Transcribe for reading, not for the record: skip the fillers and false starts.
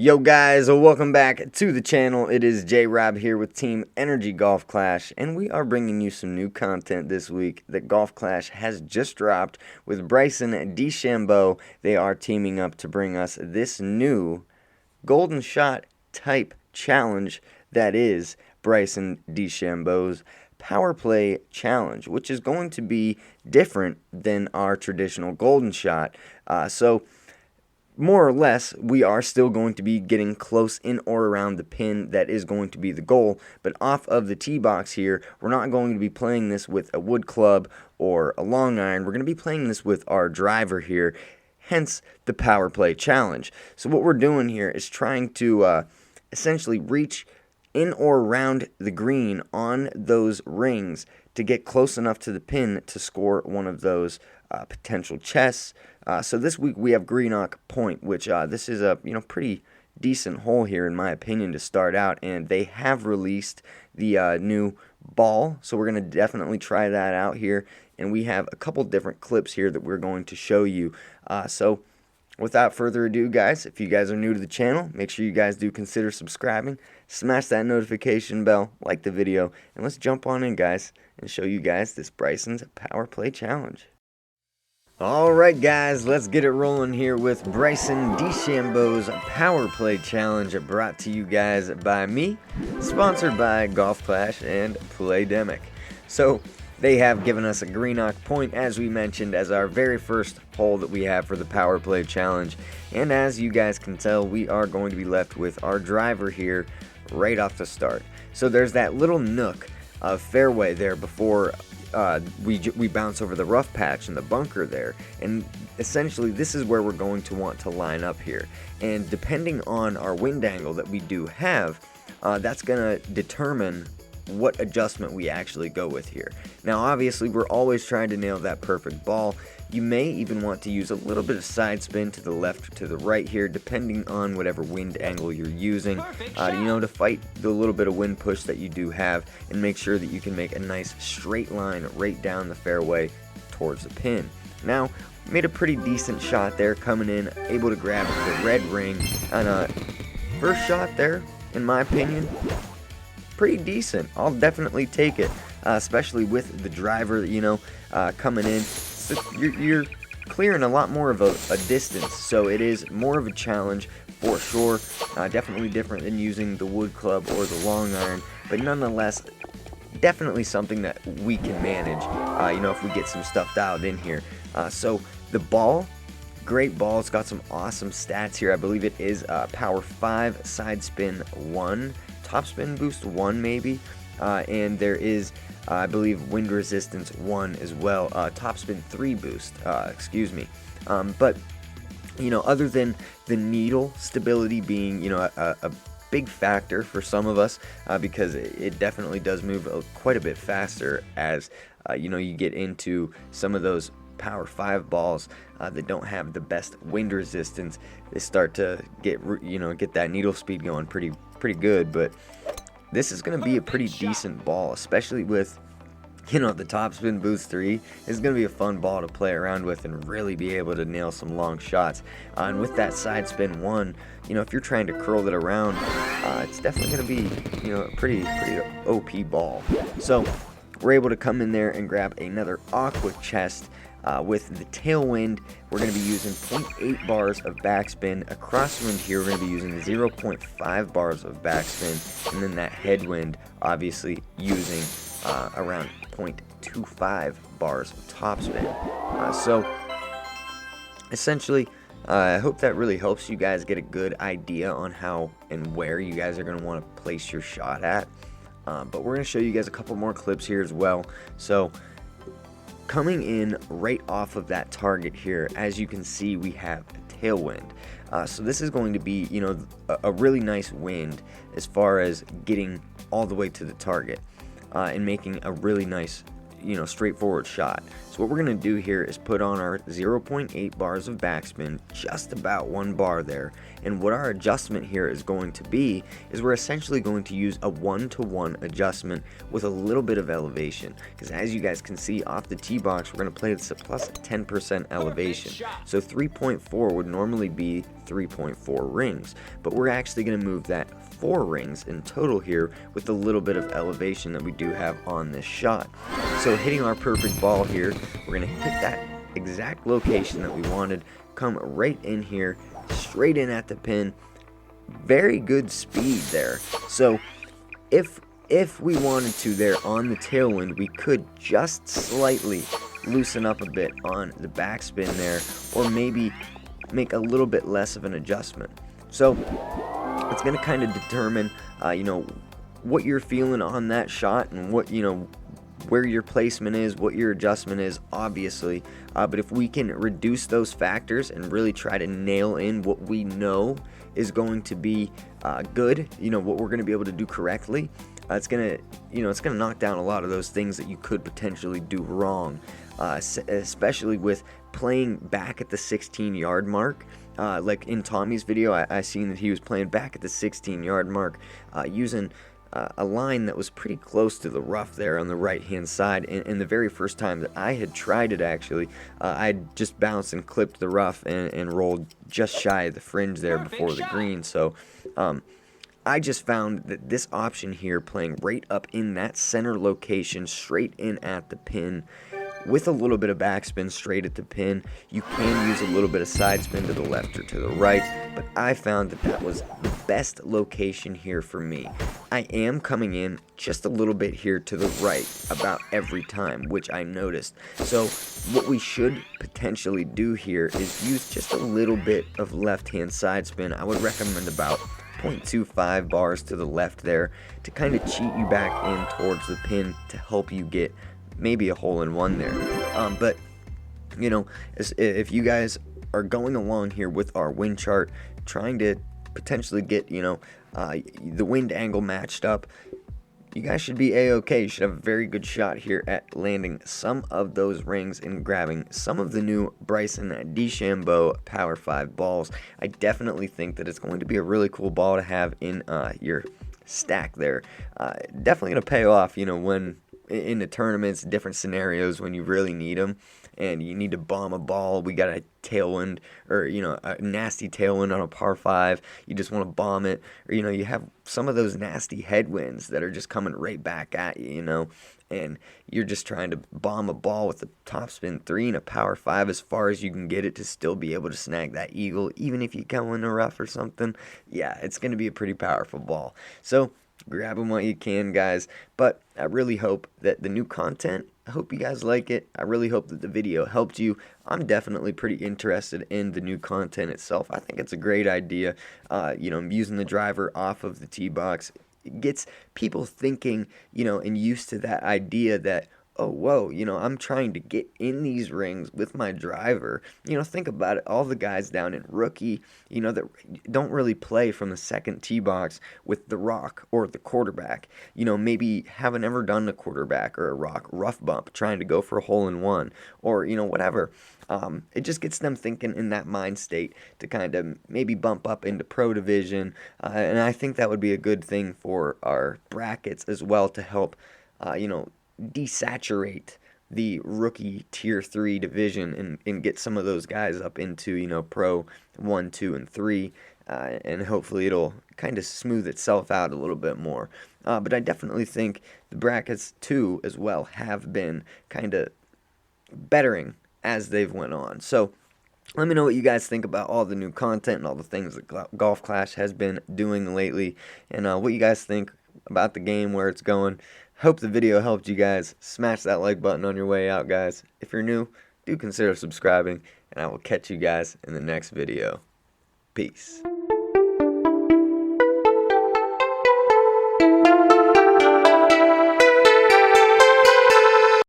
Yo guys, welcome back to the channel. It is JRob here with Team Energy Golf Clash, and we are bringing you some new content this week that Golf Clash has just dropped with Bryson and DeChambeau. They are teaming up to bring us this new golden shot type challenge that is Bryson DeChambeau's Power Play Challenge, which is going to be different than our traditional golden shot. So more or less, we are still going to be getting close in or around the pin. That is going to be the goal. But off of the tee box here, we're not going to be playing this with a wood club or a long iron. We're going to be playing this with our driver here, hence the Power Play Challenge. So what we're doing here is trying to essentially reach in or around the green on those rings to get close enough to the pin to score one of those potential chests. So this week we have Greenoch Point, which this is a pretty decent hole here in my opinion to start out, and they have released the new ball, so we're going to definitely try that out here, and we have a couple different clips here that we're going to show you. So without further ado, guys, if you guys are new to the channel, make sure you guys do consider subscribing, smash that notification bell, like the video, and let's jump on in, guys, and show you guys this Bryson's Power Play Challenge. Alright guys, let's get it rolling here with Bryson DeChambeau's Power Play Challenge, brought to you guys by me, sponsored by Golf Clash and Playdemic. So they have given us a Greenoch Point, as we mentioned, as our very first hole that we have for the Power Play Challenge. And as you guys can tell, we are going to be left with our driver here right off the start. So there's that little nook of fairway there before we bounce over the rough patch and the bunker there, and essentially this is where we're going to want to line up here, and depending on our wind angle that we do have, that's going to determine what adjustment we actually go with here. Now obviously we're always trying to nail that perfect ball. You may even want to use a little bit of side spin to the left or to the right here, depending on whatever wind angle you're using, to fight the little bit of wind push that you do have, and make sure that you can make a nice straight line right down the fairway towards the pin. Now, made a pretty decent shot there coming in, able to grab the red ring on a first shot there, in my opinion. Pretty decent. I'll definitely take it, especially with the driver, coming in. So you're clearing a lot more of a distance, so it is more of a challenge for sure. Definitely different than using the wood club or the long iron, but nonetheless, definitely something that we can manage, if we get some stuff dialed in here. So the ball, great ball. It's got some awesome stats here. I believe it is power 5, side spin 1, top spin boost 1 maybe, and there is I believe wind resistance 1 as well, top spin 3 boost, but other than the needle stability being a big factor for some of us, because it definitely does move quite a bit faster as you get into some of those power 5 balls that don't have the best wind resistance. They start to get that needle speed going pretty good, but this is going to be a pretty decent ball, especially with the top spin boost 3 is going to be a fun ball to play around with and really be able to nail some long shots. And with that side spin 1, if you're trying to curl it around, it's definitely going to be a pretty OP ball. So we're able to come in there and grab another aqua chest. With the tailwind, we're going to be using 0.8 bars of backspin. Across wind here, we're going to be using 0.5 bars of backspin, and then that headwind, obviously using around 0.25 bars of topspin. So essentially, I hope that really helps you guys get a good idea on how and where you guys are going to want to place your shot at. But we're going to show you guys a couple more clips here as well. So coming in right off of that target here, as you can see, we have a tailwind. So this is going to be, a really nice wind as far as getting all the way to the target, and making a really nice straightforward shot. So what we're going to do here is put on our 0.8 bars of backspin, just about 1 bar there. And what our adjustment here is going to be is we're essentially going to use a 1-to-1 adjustment with a little bit of elevation, because as you guys can see off the tee box, we're going to play this at plus 10% elevation. So 3.4 would normally be 3.4 rings, but we're actually going to move that 4 rings in total here with a little bit of elevation that we do have on this shot. So hitting our perfect ball here, we're going to hit that exact location that we wanted, come right in here, straight in at the pin. Very good speed there. So if we wanted to there on the tailwind, we could just slightly loosen up a bit on the backspin there, or maybe make a little bit less of an adjustment. So it's going to kind of determine what you're feeling on that shot, and what where your placement is, what your adjustment is, obviously. But if we can reduce those factors and really try to nail in what we know is going to be good, what we're going to be able to do correctly, it's gonna knock down a lot of those things that you could potentially do wrong, especially with playing back at the 16-yard mark. Like in Tommy's video, I seen that he was playing back at the 16-yard mark, using a line that was pretty close to the rough there on the right-hand side. And the very first time that I had tried it, actually, I had just bounced and clipped the rough and rolled just shy of the fringe there before the green. So I just found that this option here, playing right up in that center location, straight in at the pin, with a little bit of backspin straight at the pin, you can use a little bit of side spin to the left or to the right, but I found that was the best location here for me. I am coming in just a little bit here to the right about every time, which I noticed. So what we should potentially do here is use just a little bit of left-hand side spin. I would recommend about 0.25 bars to the left there to kind of cheat you back in towards the pin to help you get maybe a hole-in-one there. But if you guys are going along here with our wind chart, trying to potentially get the wind angle matched up, you guys should be a-okay. You should have a very good shot here at landing some of those rings and grabbing some of the new Bryson DeChambeau Power 5 balls. I definitely think that it's going to be a really cool ball to have in your stack there. Definitely going to pay off, when in the tournaments, different scenarios when you really need them and you need to bomb a ball. We got a tailwind, or a nasty tailwind on a par 5. You just want to bomb it, or you have some of those nasty headwinds that are just coming right back at you, and you're just trying to bomb a ball with a topspin 3 and a power 5 as far as you can get it to still be able to snag that eagle, even if you go in the rough or something. Yeah, it's going to be a pretty powerful ball. So grab them while you can, guys. But I really hope that the new content, I hope you guys like it. I really hope that the video helped you. I'm definitely pretty interested in the new content itself. I think it's a great idea. Using the driver off of the tee box, it gets people thinking, and used to that idea that, oh, whoa, I'm trying to get in these rings with my driver. Think about it. All the guys down in rookie, that don't really play from the second tee box with the rock or the quarterback, maybe haven't ever done a quarterback or a rough bump, trying to go for a hole-in-one, or, whatever. It just gets them thinking in that mind state to kind of maybe bump up into pro division. And I think that would be a good thing for our brackets as well, to help, desaturate the rookie tier 3 division and get some of those guys up into pro 1, 2, and 3, and hopefully it'll kind of smooth itself out a little bit more. But I definitely think the brackets too as well have been kind of bettering as they've went on. So let me know what you guys think about all the new content and all the things that Golf Clash has been doing lately, and what you guys think about the game, where it's going. Hope the video helped you guys. Smash that like button on your way out, guys. If you're new, do consider subscribing, and I will catch you guys in the next video. Peace.